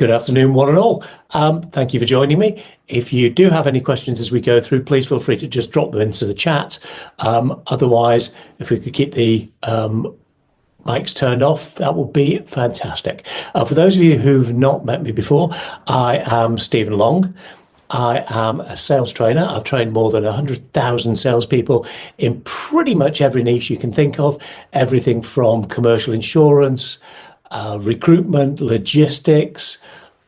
Good afternoon, one and all. Thank you for joining me. If you do have any questions as we go through, please feel free to just drop them into the chat. Otherwise, if we could keep the mics turned off, that would be fantastic. For those of you who've not met me before, I am Stephen Long. I am a sales trainer. I've trained more than 100,000 salespeople in pretty much every niche you can think of, everything from commercial insurance, recruitment, logistics,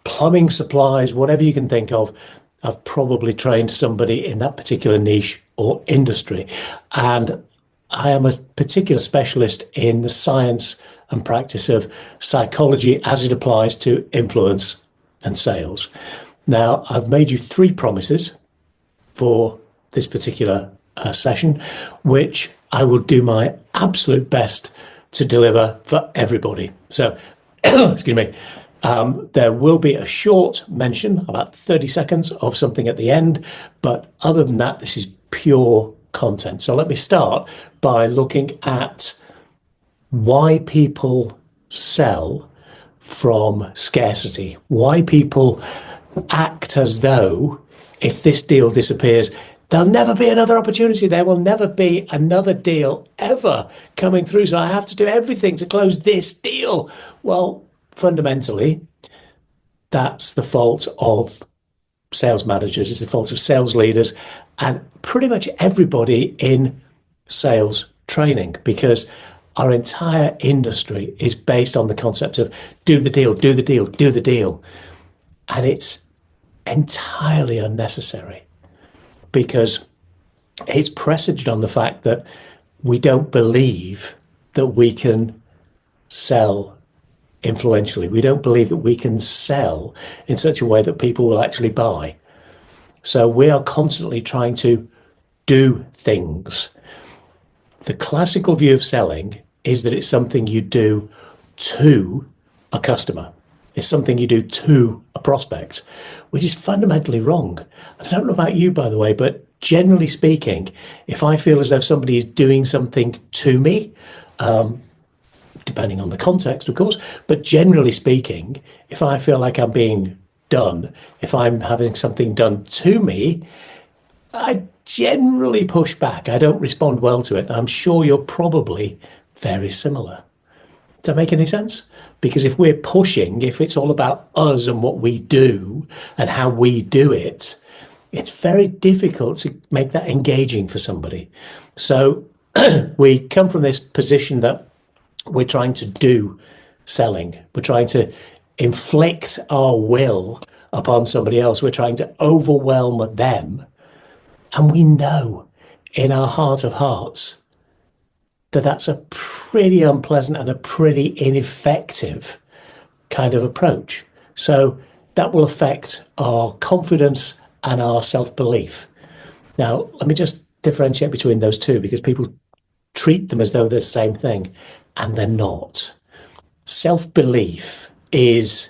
plumbing supplies, whatever you can think of. I've probably trained somebody in that particular niche or industry. And I am a particular specialist in the science and practice of psychology as it applies to influence and sales. Now, I've made you 3 promises for this particular session, which I will do my absolute best to deliver for everybody. So, excuse me, there will be a short mention, about 30 seconds of something at the end, but other than that, this is pure content. So let me start by looking at why people sell from scarcity, why people act as though if this deal disappears, there'll never be another opportunity. There will never be another deal ever coming through. So I have to do everything to close this deal. Well, fundamentally, that's the fault of sales managers. It's the fault of sales leaders and pretty much everybody in sales training, because our entire industry is based on the concept of do the deal, do the deal, do the deal. And it's entirely unnecessary, because it's presaged on the fact that we don't believe that we can sell influentially. We don't believe that we can sell in such a way that people will actually buy. So we are constantly trying to do things. The classical view of selling is that it's something you do to a customer. It's something you do to a prospect, which is fundamentally wrong. I don't know about you, by the way, but generally speaking, if I feel as though somebody is doing something to me, depending on the context, of course, but generally speaking, if I feel like I'm being done, if I'm having something done to me, I generally push back. I don't respond well to it. I'm sure you're probably very similar. Does that make any sense? Because if we're pushing, if it's all about us and what we do and how we do it, it's very difficult to make that engaging for somebody. So we come from this position that we're trying to do selling. We're trying to inflict our will upon somebody else. We're trying to overwhelm them. And we know in our heart of hearts that that's a pretty unpleasant and a pretty ineffective kind of approach. So that will affect our confidence and our self-belief. Now, let me just differentiate between those two, because people treat them as though they're the same thing, and they're not. Self-belief is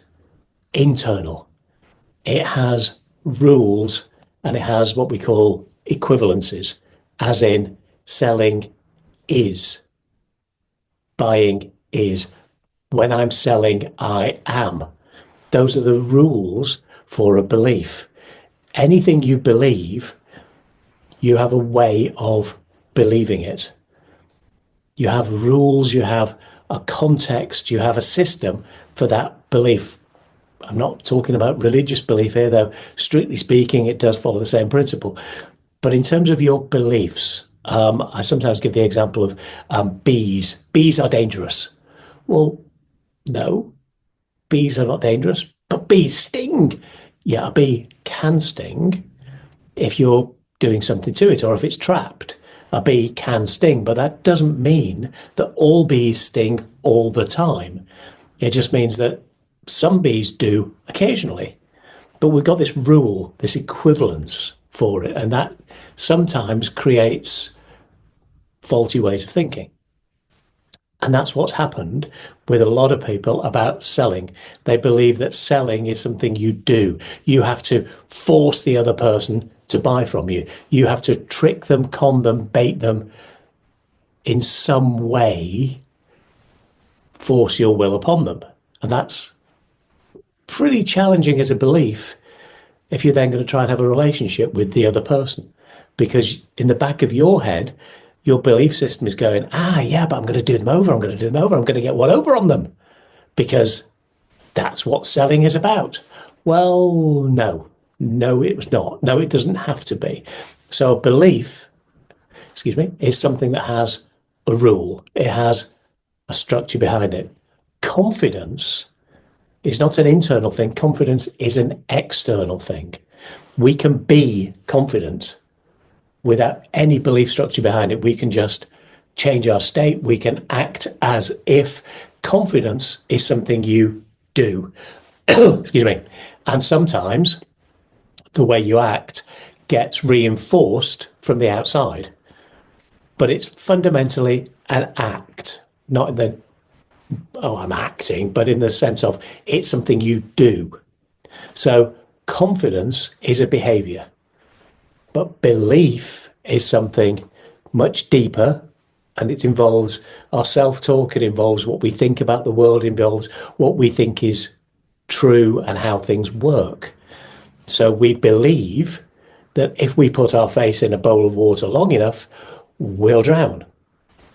internal. It has rules and it has what we call equivalencies, as in selling is, buying is. When I'm selling, I am. Those are the rules for a belief. Anything you believe, you have a way of believing it. You have rules, you have a context, you have a system for that belief. I'm not talking about religious belief here, though strictly speaking, it does follow the same principle. But in terms of your beliefs, I sometimes give the example of bees. Bees are dangerous. Well, no, bees are not dangerous, but bees sting. Yeah, a bee can sting if you're doing something to it or if it's trapped. A bee can sting, but that doesn't mean that all bees sting all the time. It just means that some bees do occasionally. But we've got this rule, this equivalence for it, and that sometimes creates faulty ways of thinking. And that's what's happened with a lot of people about selling. They believe that selling is something you do. You have to force the other person to buy from you. You have to trick them, con them, bait them, in some way force your will upon them. And that's pretty challenging as a belief if you're then going to try and have a relationship with the other person. Because in the back of your head, your belief system is going, yeah, but I'm going to do them over. I'm going to do them over. I'm going to get one over on them because that's what selling is about. Well, no, it was not. No, it doesn't have to be. So a belief, is something that has a rule. It has a structure behind it. Confidence is not an internal thing. Confidence is an external thing. We can be confident without any belief structure behind it. We can just change our state. We can act as if. Confidence is something you do. And sometimes the way you act gets reinforced from the outside. But it's fundamentally an act, not in the, I'm acting, but in the sense of it's something you do. So confidence is a behavior, but belief is something much deeper, and it involves our self-talk, it involves what we think about the world, it involves what we think is true and how things work. So we believe that if we put our face in a bowl of water long enough, we'll drown.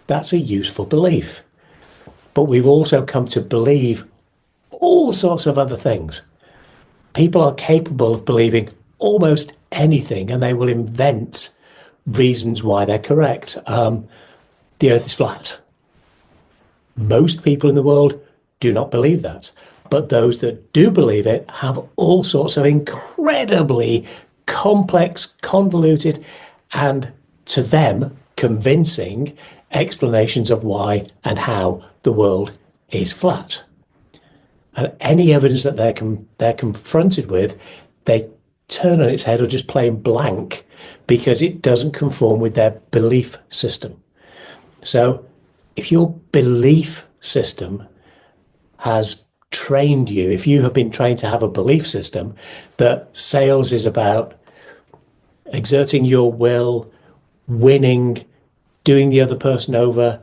That's a useful belief. But we've also come to believe all sorts of other things. People are capable of believing almost anything, and they will invent reasons why they're correct. The earth is flat. Most people in the world do not believe that. But those that do believe it have all sorts of incredibly complex, convoluted, and to them, convincing explanations of why and how the world is flat. And any evidence that they're confronted with, they turn on its head or just plain blank because it doesn't conform with their belief system. So if your belief system has trained you, if you have been trained to have a belief system that sales is about exerting your will, winning, doing the other person over,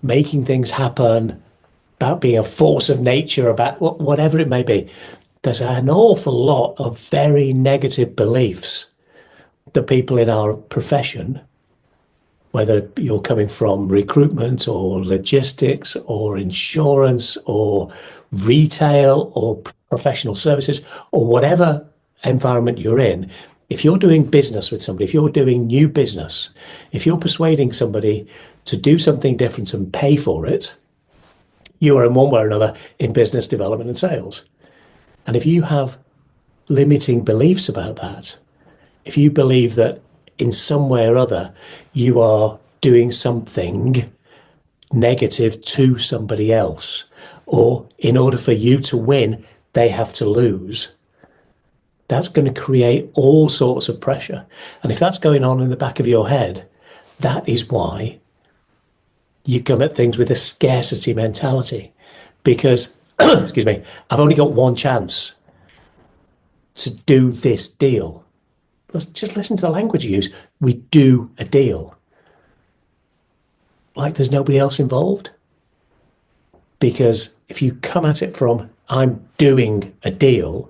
making things happen, about being a force of nature, about whatever it may be, there's an awful lot of very negative beliefs that people in our profession, whether you're coming from recruitment or logistics or insurance or retail or professional services or whatever environment you're in, if you're doing business with somebody, if you're doing new business, if you're persuading somebody to do something different and pay for it, you are in one way or another in business development and sales. And if you have limiting beliefs about that, if you believe that in some way or other you are doing something negative to somebody else, or in order for you to win, they have to lose, that's going to create all sorts of pressure. And if that's going on in the back of your head, that is why you come at things with a scarcity mentality. Because, I've only got one chance to do this deal. Let's just listen to the language you use. We do a deal. Like there's nobody else involved. Because if you come at it from, I'm doing a deal,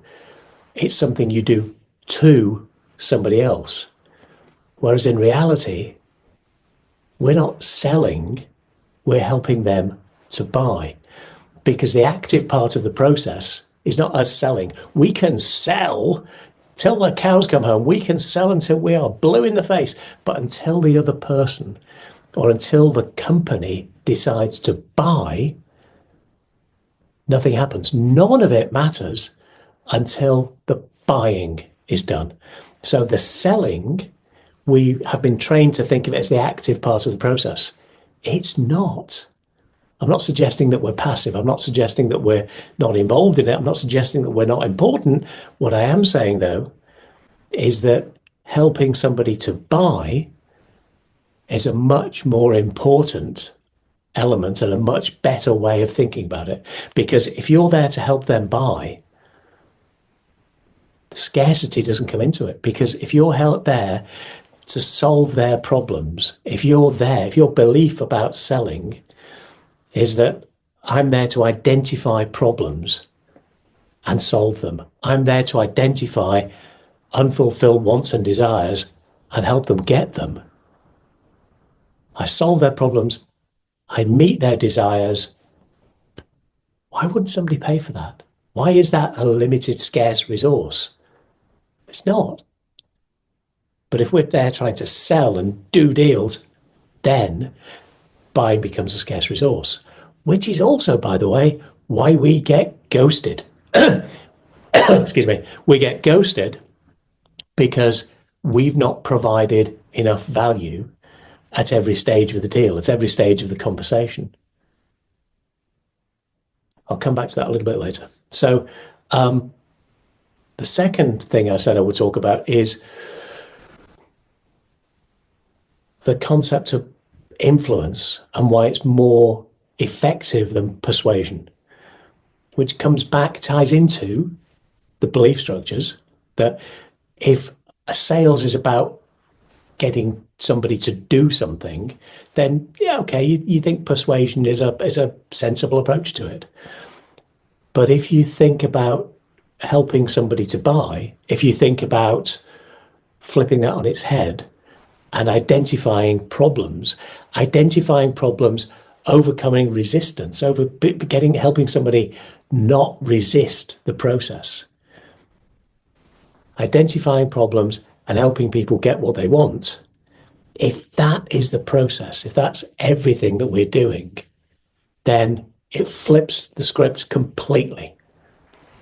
it's something you do to somebody else. Whereas in reality, we're not selling, we're helping them to buy. Because the active part of the process is not us selling. We can sell till the cows come home. We can sell until we are blue in the face. But until the other person or until the company decides to buy, nothing happens. None of it matters until the buying is done. So the selling, we have been trained to think of it as the active part of the process. It's not. I'm not suggesting that we're passive. I'm not suggesting that we're not involved in it. I'm not suggesting that we're not important. What I am saying, though, is that helping somebody to buy is a much more important element and a much better way of thinking about it. Because if you're there to help them buy, the scarcity doesn't come into it. Because if you're there to solve their problems, if you're there, if your belief about selling is that I'm there to identify problems and solve them. I'm there to identify unfulfilled wants and desires and help them get them. I solve their problems. I meet their desires. Why wouldn't somebody pay for that? Why is that a limited, scarce resource? It's not. But if we're there trying to sell and do deals, then buying becomes a scarce resource, which is also, by the way, why we get ghosted. Excuse me. We get ghosted because we've not provided enough value at every stage of the deal, at every stage of the conversation. I'll come back to that a little bit later. So the second thing I said I would talk about is the concept of influence and why it's more effective than persuasion, which ties into the belief structures that if a sales is about getting somebody to do something, then yeah, okay, you think persuasion is a sensible approach to it. But if you think about helping somebody to buy, if you think about flipping that on its head and identifying problems, overcoming resistance, helping somebody not resist the process, identifying problems and helping people get what they want. If that is the process, if that's everything that we're doing, then it flips the script completely.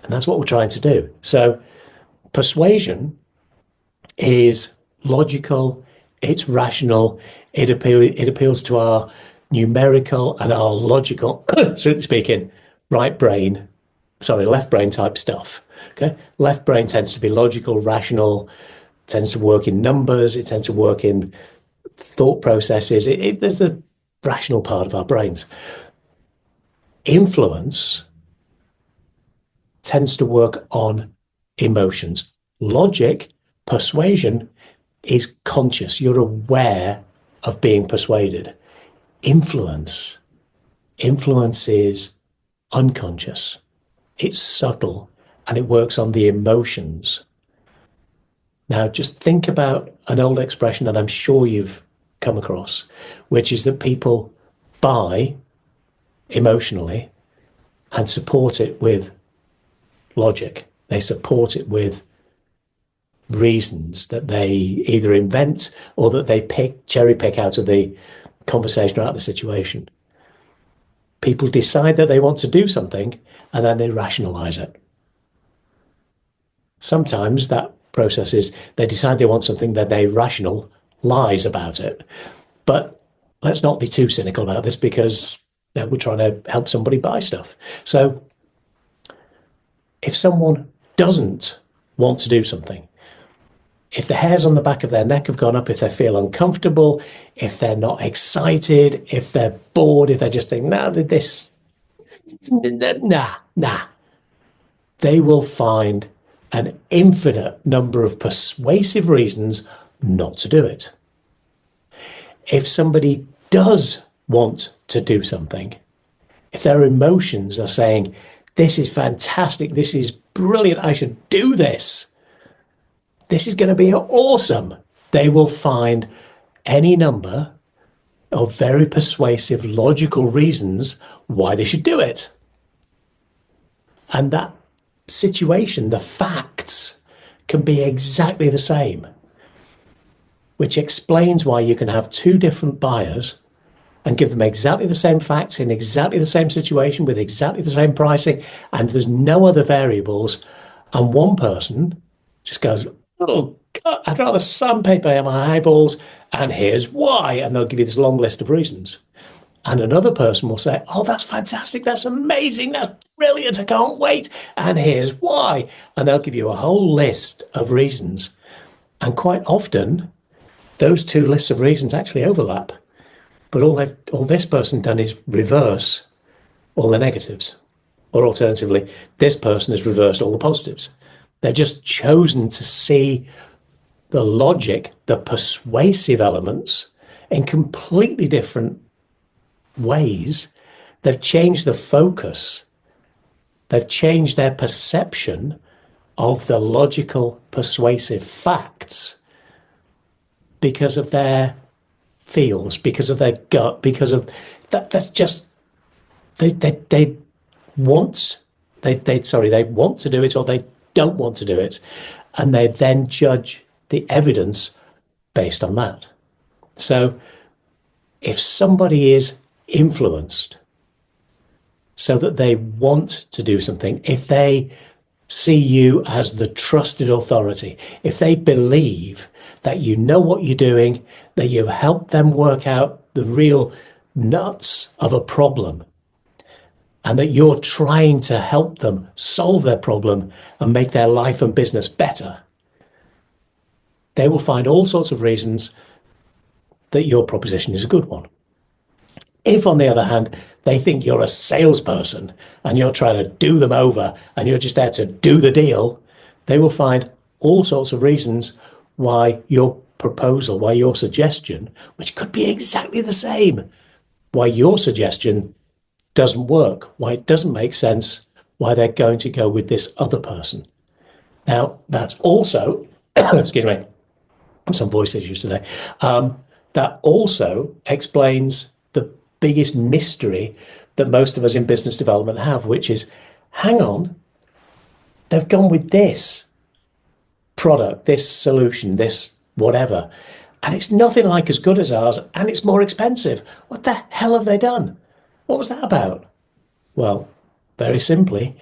And that's what we're trying to do. So persuasion is logical, it's rational, it appeals to our numerical and our logical, strictly speaking, left brain type stuff. Okay, left brain tends to be logical, rational, tends to work in numbers, it tends to work in thought processes. There's the rational part of our brains. Influence tends to work on emotions. Logic, persuasion, is conscious. You're aware of being persuaded. Influence is unconscious. It's subtle and it works on the emotions. Now, just think about an old expression that I'm sure you've come across, which is that people buy emotionally and support it with logic. They support it with reasons that they either invent or that they cherry pick out of the conversation or out of the situation. People decide that they want to do something and then they rationalize it. Sometimes that process is they decide they want something, then they rationalize about it. But let's not be too cynical about this because we're trying to help somebody buy stuff. So if someone doesn't want to do something, if the hairs on the back of their neck have gone up, if they feel uncomfortable, if they're not excited, if they're bored, if they just think, nah, they will find an infinite number of persuasive reasons not to do it. If somebody does want to do something, if their emotions are saying, this is fantastic, this is brilliant, I should do this, this is going to be awesome, they will find any number of very persuasive, logical reasons why they should do it. And that situation, the facts, can be exactly the same, which explains why you can have two different buyers and give them exactly the same facts in exactly the same situation with exactly the same pricing, and there's no other variables, and one person just goes, oh God, I'd rather sandpaper my eyeballs, and here's why, and they'll give you this long list of reasons. And another person will say, oh, that's fantastic, that's amazing, that's brilliant, I can't wait, and here's why. And they'll give you a whole list of reasons. And quite often, those two lists of reasons actually overlap. But all this person done is reverse all the negatives. Or alternatively, this person has reversed all the positives. They've just chosen to see the logic, the persuasive elements in completely different ways. They've changed the focus. They've changed their perception of the logical, persuasive facts because of their feels, because of their gut, because of that. That's just they want they want to do it, or they don't want to do it, and they then judge the evidence based on that. So if somebody is influenced so that they want to do something, if they see you as the trusted authority, if they believe that you know what you're doing, that you've helped them work out the real nuts of a problem, and that you're trying to help them solve their problem and make their life and business better, they will find all sorts of reasons that your proposition is a good one. If, on the other hand, they think you're a salesperson and you're trying to do them over and you're just there to do the deal, they will find all sorts of reasons why your proposal, why your suggestion, which could be exactly the same, why your suggestion doesn't work, why it doesn't make sense, why they're going to go with this other person. Now, that's also, excuse me, some voice issues today, that also explains the biggest mystery that most of us in business development have, which is, hang on, they've gone with this product, this solution, this whatever, and it's nothing like as good as ours, and it's more expensive. What the hell have they done? What was that about? Well, very simply,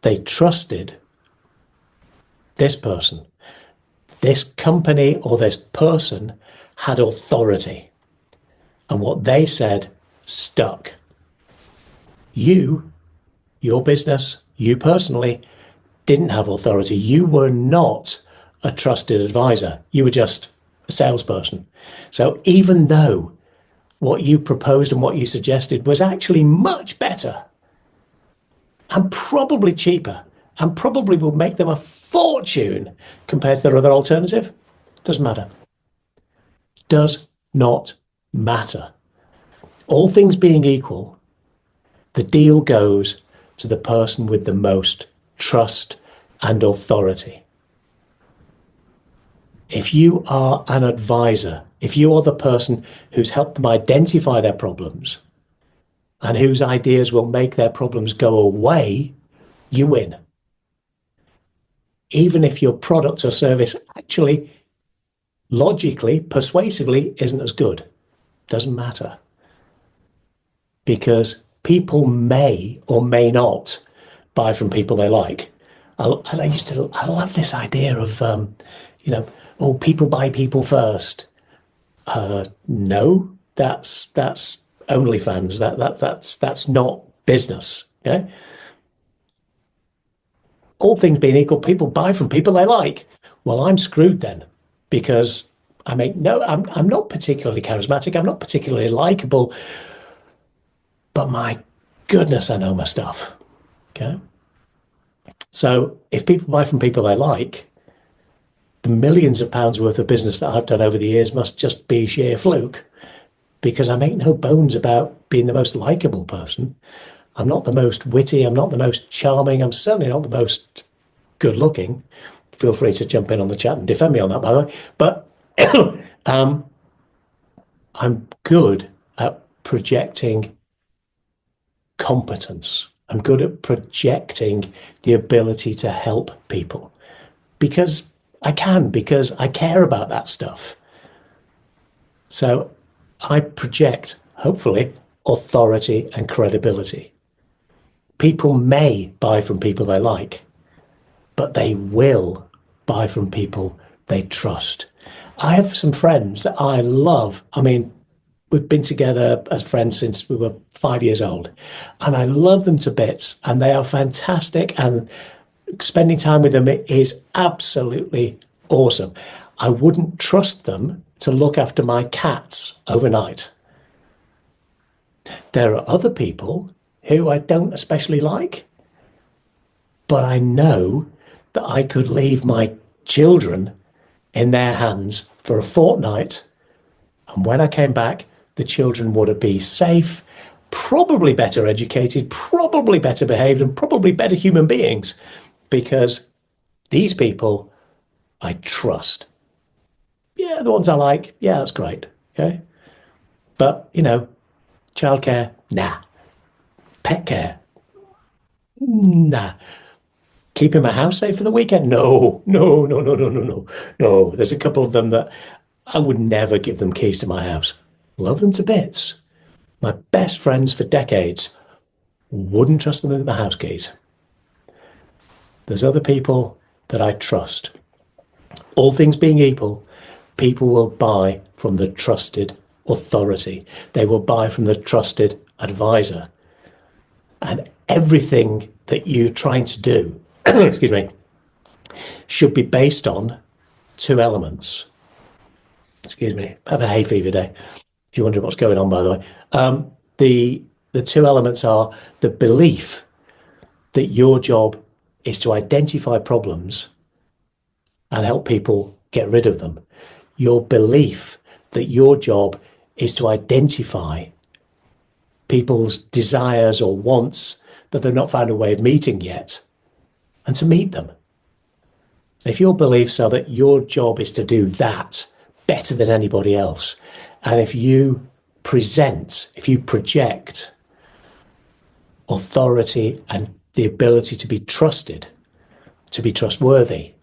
they trusted this person. This company or this person had authority, and what they said stuck. You, your business, you personally didn't have authority. You were not a trusted advisor. You were just a salesperson. So even though what you proposed and what you suggested was actually much better and probably cheaper and probably would make them a fortune compared to their other alternative, doesn't matter. Does not matter. All things being equal, the deal goes to the person with the most trust and authority. If you are an advisor, if you are the person who's helped them identify their problems and whose ideas will make their problems go away, you win. Even if your product or service actually, logically, persuasively isn't as good, doesn't matter. Because people may or may not buy from people they like. I love this idea of, people buy people first. No, that's OnlyFans. That's not business. Okay? All things being equal, people buy from people they like. Well, I'm screwed then, because I'm not particularly charismatic. I'm not particularly likable. But my goodness, I know my stuff. Okay. So if people buy from people they like, the millions of pounds worth of business that I've done over the years must just be sheer fluke, because I make no bones about being the most likable person. I'm not the most witty. I'm not the most charming. I'm certainly not the most good looking. Feel free to jump in on the chat and defend me on that, by the way. But I'm good at projecting competence. I'm good at projecting the ability to help people because I care about that stuff. So I project, hopefully, authority and credibility. People may buy from people they like, but they will buy from people they trust. I have some friends that I love. I mean, we've been together as friends since we were 5 years old, and I love them to bits, and they are fantastic, and spending time with them is absolutely awesome. I wouldn't trust them to look after my cats overnight. There are other people who I don't especially like, but I know that I could leave my children in their hands for a fortnight, and when I came back, the children would be safe, probably better educated, probably better behaved, and probably better human beings, because these people I trust. Yeah, the ones I like, yeah, that's great. Okay. But, childcare, nah. Pet care, nah. Keeping my house safe for the weekend? No, no, no, no, no, no, no. No, there's a couple of them that I would never give them keys to my house. Love them to bits. My best friends for decades, wouldn't trust them with my house keys. There's other people that I trust. All things being equal, people will buy from the trusted authority. They will buy from the trusted advisor. And everything that you're trying to do, excuse me, should be based on two elements. Excuse me, I have a hay fever day. If you wonder what's going on, by the way, the two elements are the belief that your job is to identify problems and help people get rid of them. Your belief that your job is to identify people's desires or wants that they've not found a way of meeting yet, and to meet them. If your beliefs are that your job is to do that better than anybody else, and if you project authority and the ability to be trusted, to be trustworthy,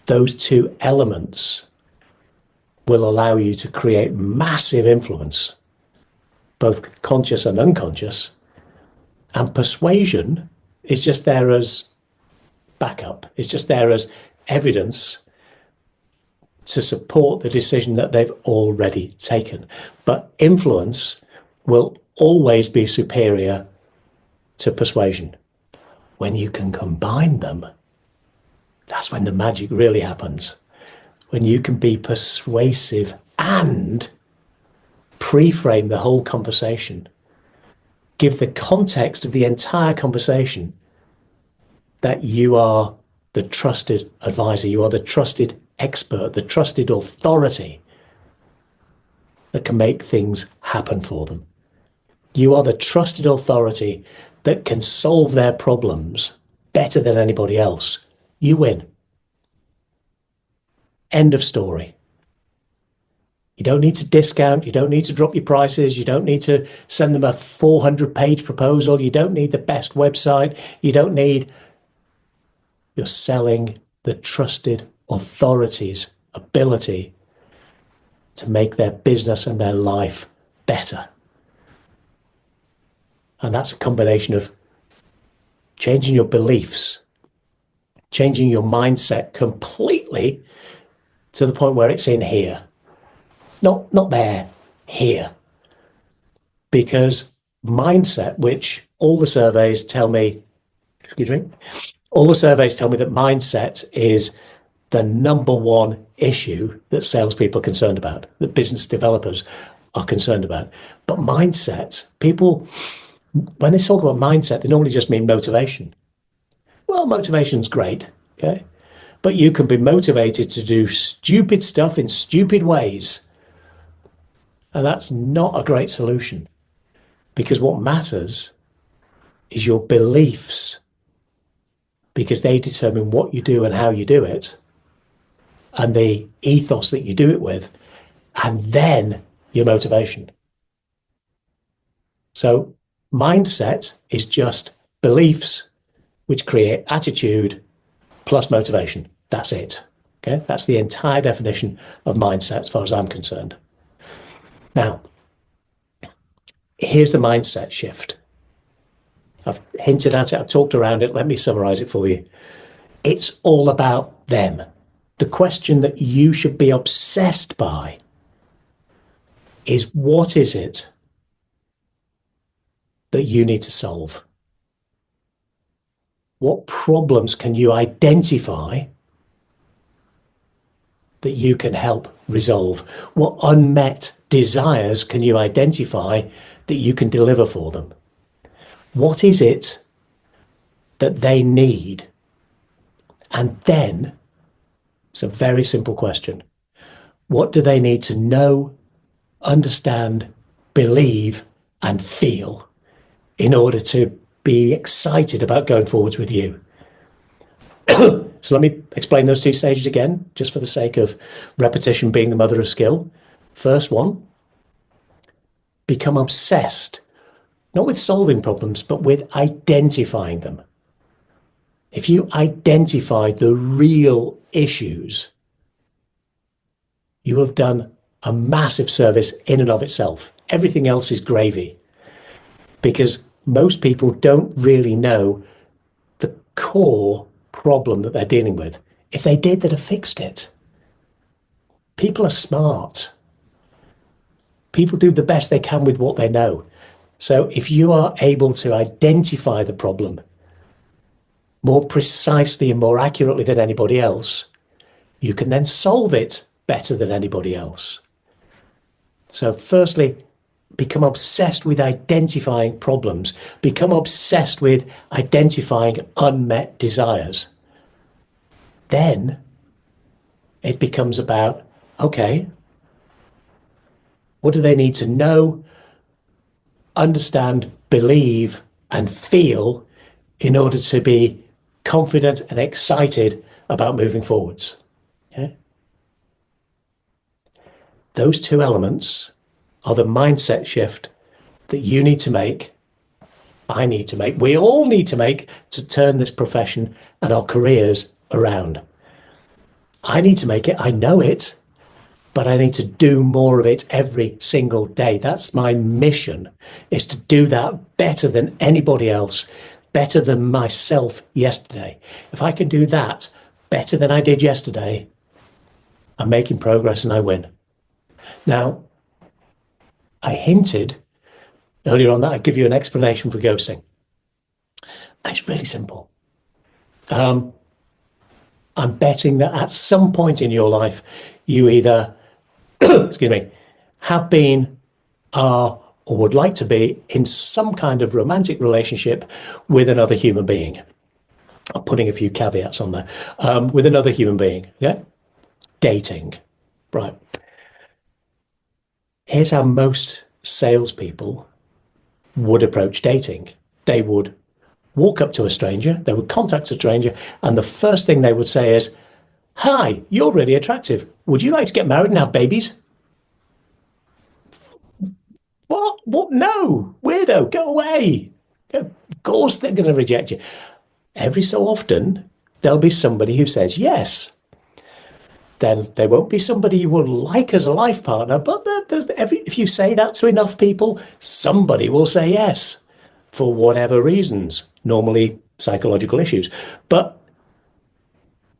those two elements will allow you to create massive influence, both conscious and unconscious. And persuasion is just there as backup. It's just there as evidence to support the decision that they've already taken. But influence will always be superior to persuasion. When you can combine them, that's when the magic really happens. When you can be persuasive and pre-frame the whole conversation, give the context of the entire conversation that you are the trusted advisor, you are the trusted expert, the trusted authority that can make things happen for them. You are the trusted authority that can solve their problems better than anybody else. You win. End of story. You don't need to discount. You don't need to drop your prices. You don't need to send them a 400-page proposal. You don't need the best website. You don't need... You're selling the trusted authority's ability to make their business and their life better. And that's a combination of changing your beliefs, changing your mindset completely to the point where it's in here. Not there, here. Because mindset, which all the surveys tell me, all the surveys tell me that mindset is the number one issue that salespeople are concerned about, that business developers are concerned about. But mindset, people, when they talk about mindset, they normally just mean motivation. Well, motivation's great, okay? But you can be motivated to do stupid stuff in stupid ways. And that's not a great solution, because what matters is your beliefs, because they determine what you do and how you do it, and the ethos that you do it with, and then your motivation. So mindset is just beliefs which create attitude plus motivation. That's it. Okay, that's the entire definition of mindset as far as I'm concerned. Now, here's the mindset shift. I've hinted at it, I've talked around it. Let me summarize it for you. It's all about them. The question that you should be obsessed by is, what is it that you need to solve? What problems can you identify that you can help resolve? What unmet desires can you identify that you can deliver for them? What is it that they need? And then, it's a very simple question. What do they need to know, understand, believe, and feel in order to be excited about going forwards with you. So let me explain those two stages again, just for the sake of repetition being the mother of skill. First one, become obsessed, not with solving problems, but with identifying them. If you identify the real issues, you will have done a massive service in and of itself. Everything else is gravy, because most people don't really know the core problem that they're dealing with. If they did, they'd have fixed it. People are smart. People do the best they can with what they know. So if you are able to identify the problem more precisely and more accurately than anybody else, you can then solve it better than anybody else. So firstly, become obsessed with identifying problems. Become obsessed with identifying unmet desires. Then it becomes about, okay, what do they need to know, understand, believe, and feel in order to be confident and excited about moving forwards? Okay? Those two elements are the mindset shift that you need to make, I need to make, we all need to make to turn this profession and our careers around. I need to make it, I know it, but I need to do more of it every single day. That's my mission, is to do that better than anybody else, better than myself yesterday. If I can do that better than I did yesterday, I'm making progress and I win. Now, I hinted earlier on that I'd give you an explanation for ghosting. It's really simple. I'm betting that at some point in your life, you either, excuse me, have been, are, or would like to be in some kind of romantic relationship with another human being. I'm putting a few caveats on there. With another human being, yeah? Dating, right. Here's how most salespeople would approach dating. They would walk up to a stranger, they would contact a stranger, and the first thing they would say is, "Hi, you're really attractive. Would you like to get married and have babies?" What? What? No, weirdo, go away. Of course they're going to reject you. Every so often, there'll be somebody who says yes. Then there won't be somebody you would like as a life partner, but if you say that to enough people, somebody will say yes for whatever reasons, normally psychological issues. But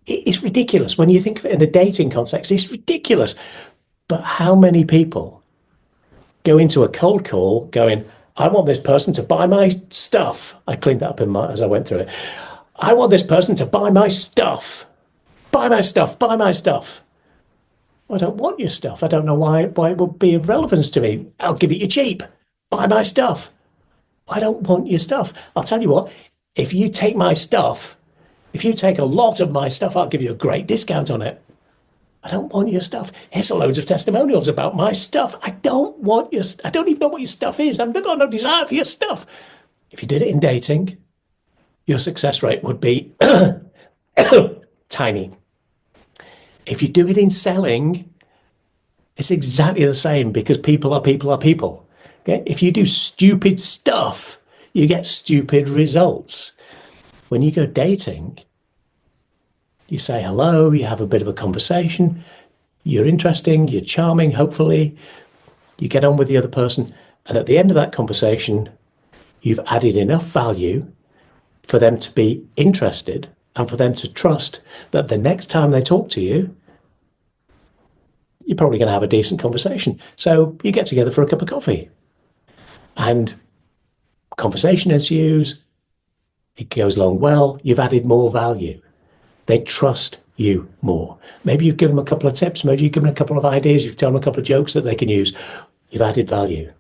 it's ridiculous. When you think of it in a dating context, it's ridiculous. But how many people go into a cold call going, I want this person to buy my stuff. I cleaned that up as I went through it. I want this person to buy my stuff. Buy my stuff, buy my stuff. I don't want your stuff. I don't know why it would be of relevance to me. I'll give it you cheap. Buy my stuff. I don't want your stuff. I'll tell you what, if you take my stuff, if you take a lot of my stuff, I'll give you a great discount on it. I don't want your stuff. Here's loads of testimonials about my stuff. I don't want your, I don't even know what your stuff is. I've got no desire for your stuff. If you did it in dating, your success rate would be tiny. If you do it in selling, it's exactly the same, because people are people are people. Okay? If you do stupid stuff, you get stupid results. When you go dating, you say hello, you have a bit of a conversation, you're interesting, you're charming, hopefully, you get on with the other person, and at the end of that conversation, you've added enough value for them to be interested and for them to trust that the next time they talk to you, you're probably going to have a decent conversation. So you get together for a cup of coffee and conversation ensues. It goes along well. You've added more value. They trust you more. Maybe you've given them a couple of tips. Maybe you've given them a couple of ideas. You've told them a couple of jokes that they can use. You've added value.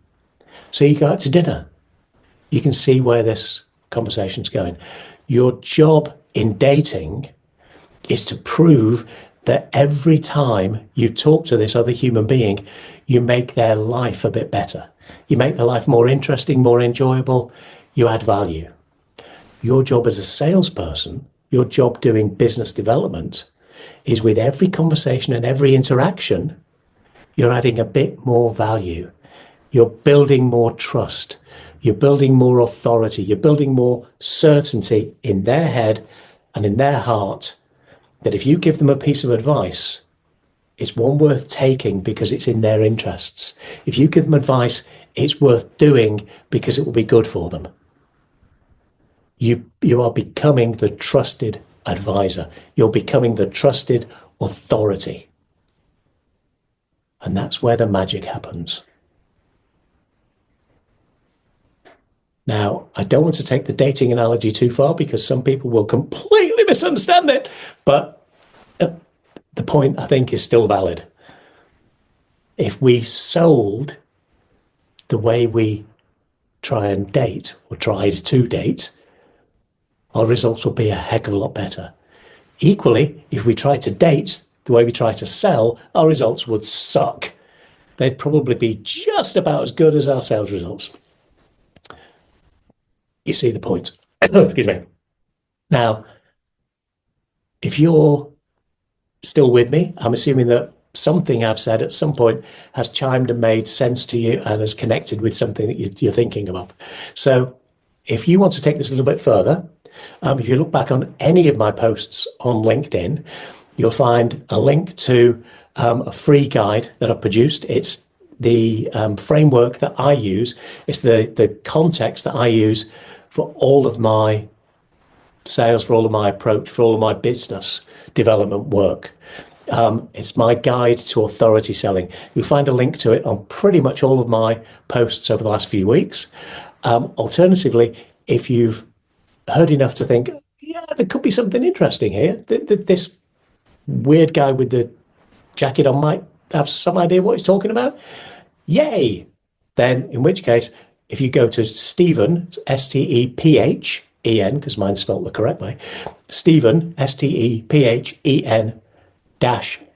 So you go out to dinner. You can see where this conversation's going. Your job in dating is to prove that every time you talk to this other human being, you make their life a bit better. You make their life more interesting, more enjoyable. You add value. Your job as a salesperson, your job doing business development, is with every conversation and every interaction, you're adding a bit more value. You're building more trust. You're building more authority. You're building more certainty in their head and in their heart that if you give them a piece of advice, it's one worth taking because it's in their interests. If you give them advice, it's worth doing because it will be good for them. You are becoming the trusted advisor. You're becoming the trusted authority. And that's where the magic happens. Now, I don't want to take the dating analogy too far because some people will completely misunderstand it, but the point, I think, is still valid. If we sold the way we try and date or tried to date, our results will be a heck of a lot better. Equally, if we try to date the way we try to sell, our results would suck. They'd probably be just about as good as our sales results. You see the point. Excuse me. Now, if you're still with me, I'm assuming that something I've said at some point has chimed and made sense to you and has connected with something that you're thinking about. So if you want to take this a little bit further, if you look back on any of my posts on LinkedIn, you'll find a link to a free guide that I've produced. It's the framework that I use. It's the context that I use for all of my sales, for all of my approach, for all of my business development work. It's my guide to authority selling. You'll find a link to it on pretty much all of my posts over the last few weeks. Alternatively, if you've heard enough to think, yeah, there could be something interesting here, this weird guy with the jacket on might have some idea what he's talking about, yay! Then, in which case, if you go to Stephen, Stephen, because mine's spelled the correct way, Stephen, Stephen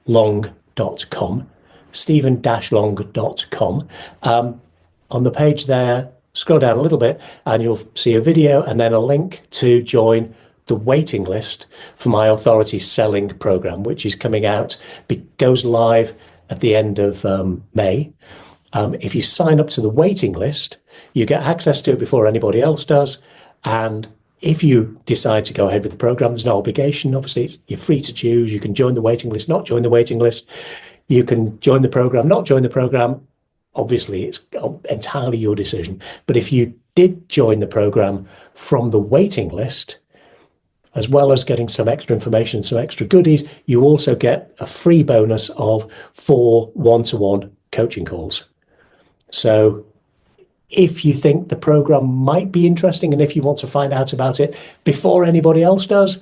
-long.com, Stephen-long.com. On the page there, scroll down a little bit and you'll see a video and then a link to join the waiting list for my authority selling program, which is coming out, goes live at the end of May. If you sign up to the waiting list, you get access to it before anybody else does. And if you decide to go ahead with the program, there's no obligation. Obviously, you're free to choose. You can join the waiting list, not join the waiting list. You can join the program, not join the program. Obviously, it's entirely your decision. But if you did join the program from the waiting list, as well as getting some extra information, some extra goodies, you also get a free bonus of 4 one-to-one coaching calls. So if you think the program might be interesting and if you want to find out about it before anybody else does,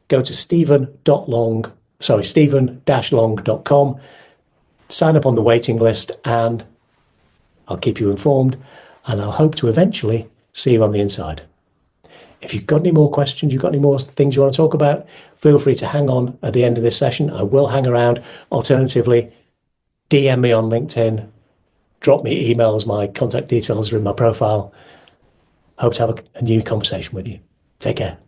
go to Stephen-long.com, sign up on the waiting list, and I'll keep you informed, and I'll hope to eventually see you on the inside. If you've got any more questions, you've got any more things you want to talk about, feel free to hang on at the end of this session. I will hang around. Alternatively, DM me on LinkedIn, drop me emails. My contact details are in my profile. Hope to have a new conversation with you. Take care.